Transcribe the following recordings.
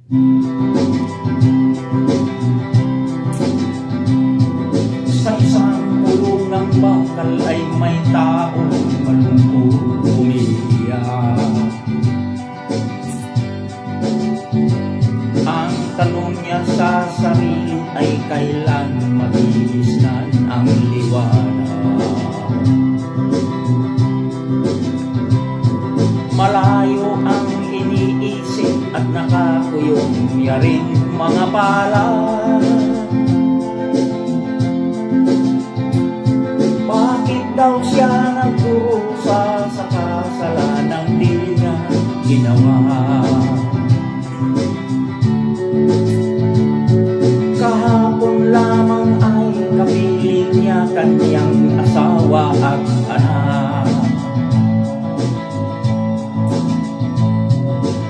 Sa isang pulong ng bakal ay may taong malungkot umiiyak. Ang tanong niya sa sarili ay kailan magisnan ang liwanag. Malayo ang iniisip at nakakuyong yaring mga palad. Bakit daw siya nagdurusa sa kasalanang di niya ginawa? Kahapon lamang ay kapiling niya kanyang asawa at anak.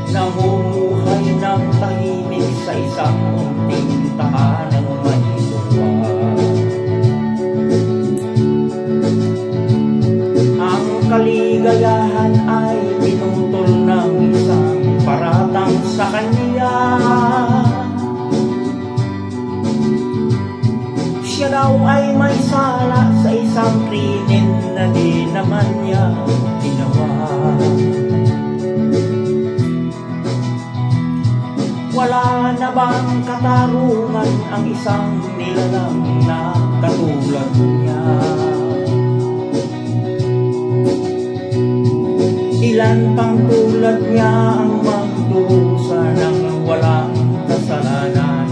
Namumuhay ng tahimik sa isang munting tahanang may luwa. Ang kaligayahan ay pinutol ng isang paratang sa kanya. Siya daw ay may sala sa isang krimen na di naman niya ginawa. Wala na bang katarungan ang isang nilalang na katulad niya? Ilan pang tulad niya ang magdurusa ng walang kasalanan?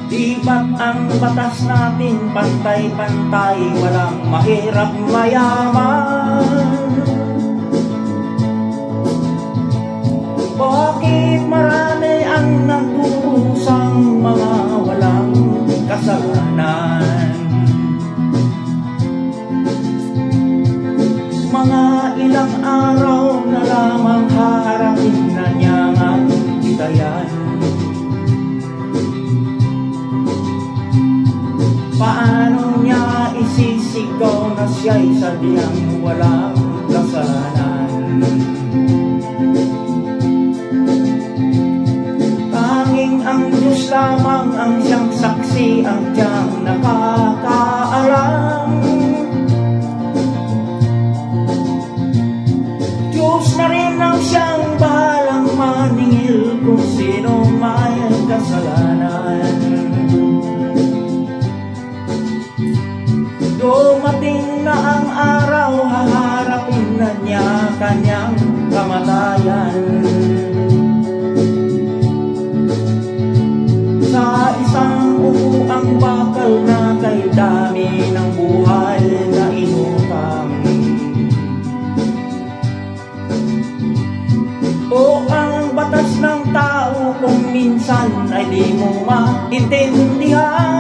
Di ba't ang batas natin pantay-pantay, walang mahirap mayaman? Bakit marami ang nagdurusang mga walang kasalanan? Mga ilang araw na lamang haharapin na niya ang itayan. Paano niya isisigaw na siya'y sadyang walang kasalanan? Ang Diyos lamang ang siyang saksi, ang siyang nakakaalam. Diyos na rin ang siyang bahalang maningil kung sino may kasalanan. Dumating na ang araw, haharapin na niya kanyang kamatayan. Sa isang upuang bakal na kay dami ng buhay na inutang. O ang batas ng tao kung minsan ay di mo maintindihan.